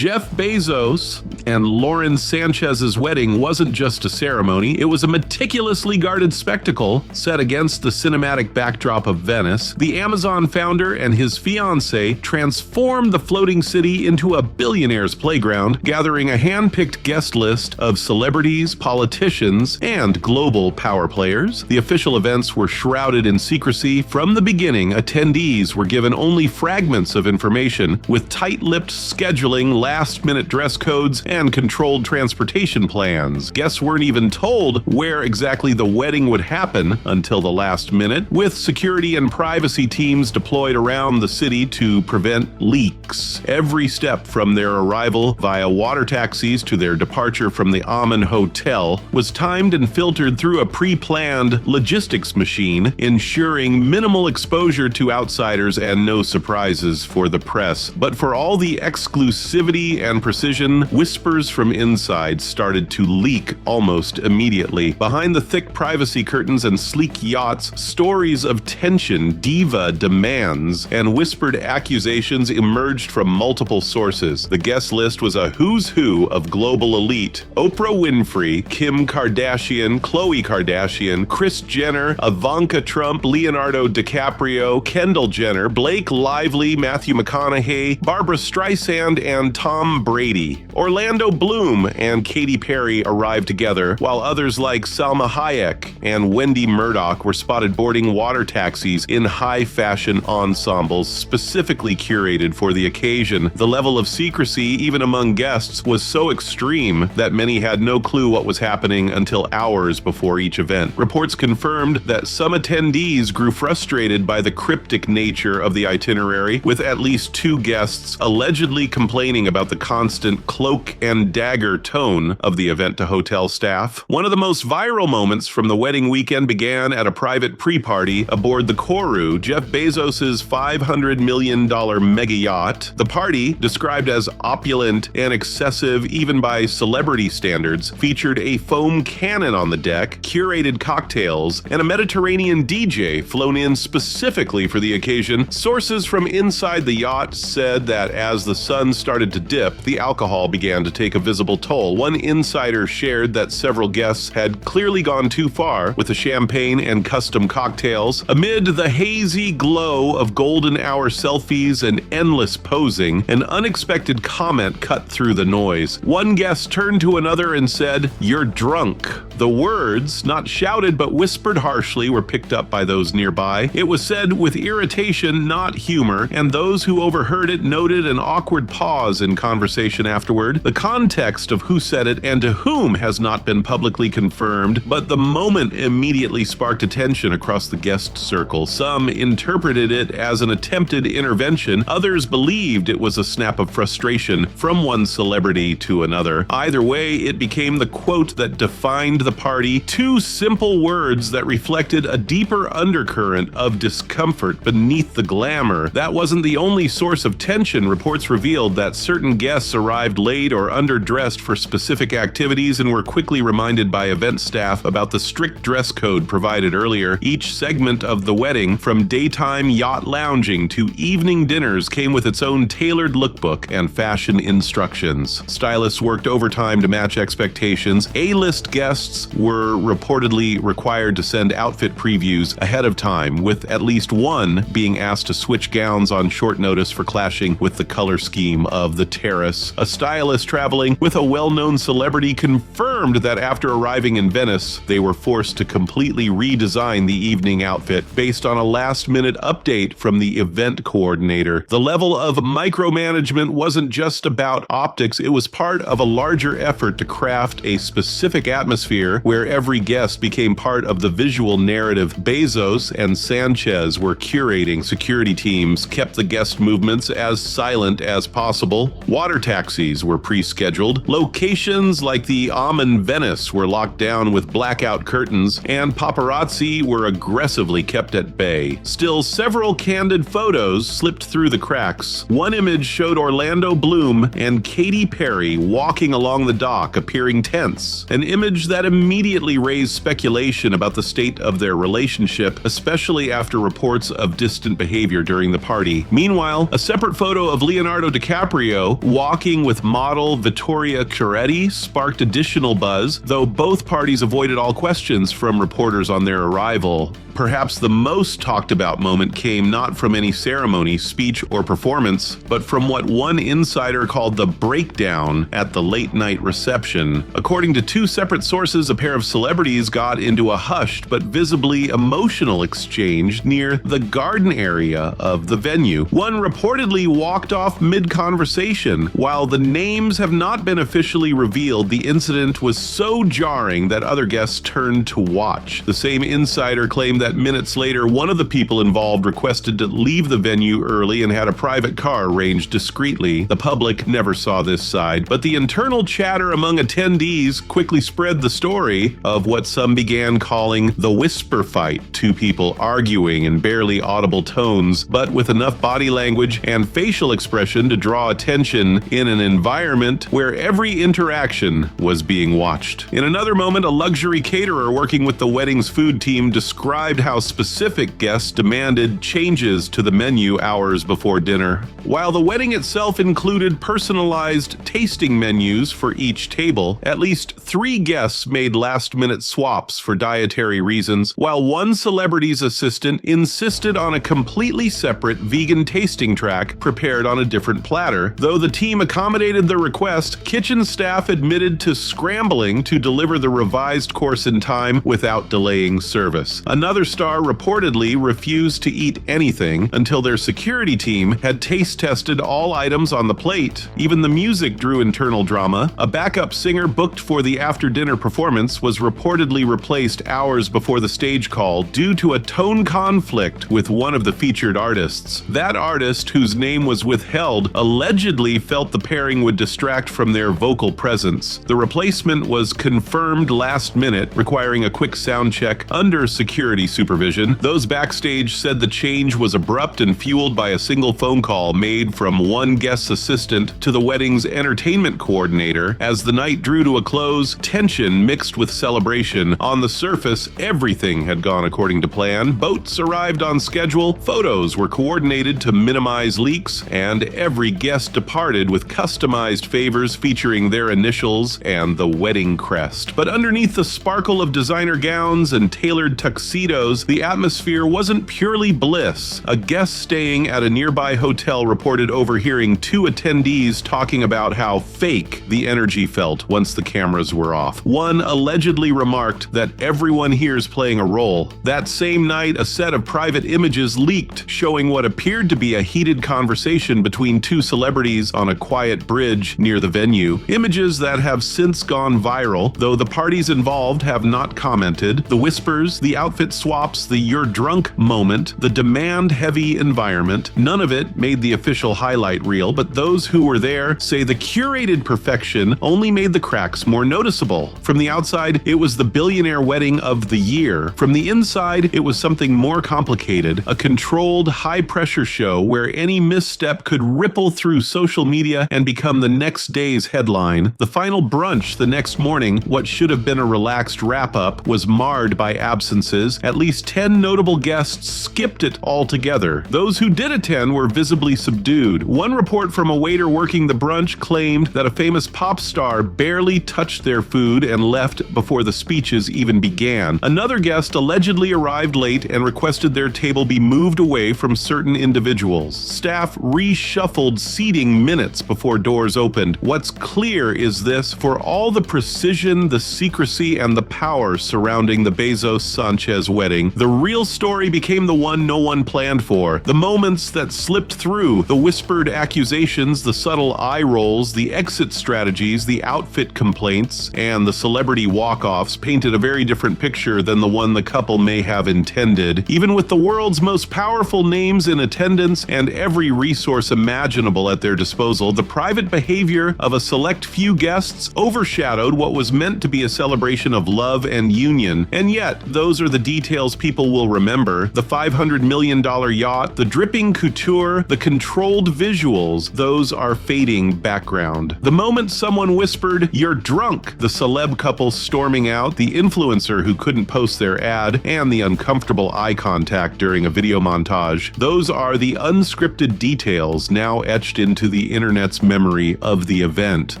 Jeff Bezos and Lauren Sánchez's wedding wasn't just a ceremony, it was a meticulously guarded spectacle set against the cinematic backdrop of Venice. The Amazon founder and his fiancée transformed the floating city into a billionaire's playground, gathering a hand-picked guest list of celebrities, politicians, and global power players. The official events were shrouded in secrecy. From the beginning, attendees were given only fragments of information, with tight-lipped scheduling, last-minute dress codes, and controlled transportation plans. Guests weren't even told where exactly the wedding would happen until the last minute, with security and privacy teams deployed around the city to prevent leaks. Every step from their arrival via water taxis to their departure from the Aman Hotel was timed and filtered through a pre-planned logistics machine, ensuring minimal exposure to outsiders and no surprises for the press. But for all the exclusivity and precision, whispers from inside started to leak almost immediately. Behind the thick privacy curtains and sleek yachts, stories of tension, diva demands, and whispered accusations emerged from multiple sources. The guest list was a who's who of global elite: Oprah Winfrey, Kim Kardashian, Khloe Kardashian, Kris Jenner, Ivanka Trump, Leonardo DiCaprio, Kendall Jenner, Blake Lively, Matthew McConaughey, Barbara Streisand, and Tom Brady. Orlando Bloom and Katy Perry arrived together, while others like Salma Hayek and Wendy Murdoch were spotted boarding water taxis in high-fashion ensembles specifically curated for the occasion. The level of secrecy, even among guests, was so extreme that many had no clue what was happening until hours before each event. Reports confirmed that some attendees grew frustrated by the cryptic nature of the itinerary, with at least 2 guests allegedly complaining about the constant cloak and dagger tone of the event to hotel staff. One of the most viral moments from the wedding weekend began at a private pre-party aboard the Kourou, Jeff Bezos' $500 million mega yacht. The party, described as opulent and excessive even by celebrity standards, featured a foam cannon on the deck, curated cocktails, and a Mediterranean DJ flown in specifically for the occasion. Sources from inside the yacht said that as the sun started to dip, the alcohol began to take a visible toll. One insider shared that several guests had clearly gone too far with the champagne and custom cocktails. Amid the hazy glow of golden hour selfies and endless posing, an unexpected comment cut through the noise. One guest turned to another and said, "You're drunk." The words, not shouted but whispered harshly, were picked up by those nearby. It was said with irritation, not humor, and those who overheard it noted an awkward pause in conversation afterward. The context of who said it and to whom has not been publicly confirmed, but the moment immediately sparked attention across the guest circle. Some interpreted it as an attempted intervention, others believed it was a snap of frustration from one celebrity to another. Either way, it became the quote that defined the party, 2 simple words that reflected a deeper undercurrent of discomfort beneath the glamour. That wasn't the only source of tension. Reports revealed that certain guests arrived late or underdressed for specific activities and were quickly reminded by event staff about the strict dress code provided earlier. Each segment of the wedding, from daytime yacht lounging to evening dinners, came with its own tailored lookbook and fashion instructions. Stylists worked overtime to match expectations. A-list guests were reportedly required to send outfit previews ahead of time, with at least one being asked to switch gowns on short notice for clashing with the color scheme of the terrace. A stylist traveling with a well-known celebrity confirmed that after arriving in Venice, they were forced to completely redesign the evening outfit based on a last-minute update from the event coordinator. The level of micromanagement wasn't just about optics, it was part of a larger effort to craft a specific atmosphere where every guest became part of the visual narrative. Bezos and Sánchez were curating. Security teams kept the guest movements as silent as possible. Water taxis were pre-scheduled. Locations like the Aman Venice were locked down with blackout curtains, and paparazzi were aggressively kept at bay. Still, several candid photos slipped through the cracks. One image showed Orlando Bloom and Katy Perry walking along the dock, appearing tense, an image that immediately raised speculation about the state of their relationship, especially after reports of distant behavior during the party. Meanwhile, a separate photo of Leonardo DiCaprio walking with model Vittoria Chiaretti sparked additional buzz, though both parties avoided all questions from reporters on their arrival. Perhaps the most talked about moment came not from any ceremony, speech, or performance, but from what one insider called the breakdown at the late-night reception. According to two separate sources, a pair of celebrities got into a hushed but visibly emotional exchange near the garden area of the venue. One reportedly walked off mid-conversation. While the names have not been officially revealed, the incident was so jarring that other guests turned to watch. The same insider claimed that minutes later, one of the people involved requested to leave the venue early and had a private car arranged discreetly. The public never saw this side, but the internal chatter among attendees quickly spread the story of what some began calling the whisper fight, two people arguing in barely audible tones, but with enough body language and facial expression to draw attention in an environment where every interaction was being watched. In another moment, a luxury caterer working with the wedding's food team described how specific guests demanded changes to the menu hours before dinner. While the wedding itself included personalized tasting menus for each table, at least 3 guests made last-minute swaps for dietary reasons, while one celebrity's assistant insisted on a completely separate vegan tasting track prepared on a different platter. Though the team accommodated the request, kitchen staff admitted to scrambling to deliver the revised course in time without delaying service. Another star reportedly refused to eat anything until their security team had taste tested all items on the plate. Even the music drew internal drama. A backup singer booked for the after-dinner performance was reportedly replaced hours before the stage call due to a tone conflict with one of the featured artists. That artist, whose name was withheld, allegedly felt the pairing would distract from their vocal presence. The replacement was confirmed last minute, requiring a quick sound check under security supervision. Those backstage said the change was abrupt and fueled by a single phone call made from one guest's assistant to the wedding's entertainment coordinator. As the night drew to a close, tension mixed with celebration. On the surface, everything had gone according to plan. Boats arrived on schedule, photos were coordinated to minimize leaks, and every guest departed with customized favors featuring their initials and the wedding crest. But underneath the sparkle of designer gowns and tailored tuxedos, the atmosphere wasn't purely bliss. A guest staying at a nearby hotel reported overhearing 2 attendees talking about how fake the energy felt once the cameras were off. One allegedly remarked that everyone here's playing a role. That same night, a set of private images leaked showing what appeared to be a heated conversation between 2 celebrities on a quiet bridge near the venue. Images that have since gone viral, though the parties involved have not commented. The whispers, the outfit swaps, the "you're drunk" moment, the demand-heavy environment, none of it made the official highlight reel, but those who were there say the curated perfection only made the cracks more noticeable. From the outside, it was the billionaire wedding of the year. From the inside, it was something more complicated, a controlled, high-pressure show where any misstep could ripple through social media and become the next day's headline. The final brunch the next morning, what should have been a relaxed wrap-up, was marred by absences. At least 10 notable guests skipped it altogether. Those who did attend were visibly subdued. One report from a waiter working the brunch claimed that a famous pop star barely touched their food and left before the speeches even began. Another guest allegedly arrived late and requested their table be moved away from certain individuals. Staff reshuffled seating minutes before doors opened. What's clear is this: for all the precision, the secrecy, and the power surrounding the Bezos Sánchez wedding, the real story became the one no one planned for. The moments that slipped through, the whispered accusations, the subtle eye rolls, the exit strategies, the outfit complaints, and the celebrity walk-offs painted a very different picture than the one the couple may have intended. Even with the world's most powerful names in attendance and every resource imaginable at their disposal, the private behavior of a select few guests overshadowed what was meant to be a celebration of love and union. And yet, those are the details details people will remember: the $500 million yacht, the dripping couture, the controlled visuals, those are fading background. The moment someone whispered, "You're drunk," the celeb couple storming out, the influencer who couldn't post their ad, and the uncomfortable eye contact during a video montage, those are the unscripted details now etched into the internet's memory of the event.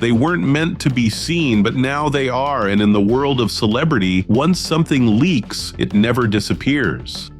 They weren't meant to be seen, but now they are, and in the world of celebrity, once something leaks, it never disappears.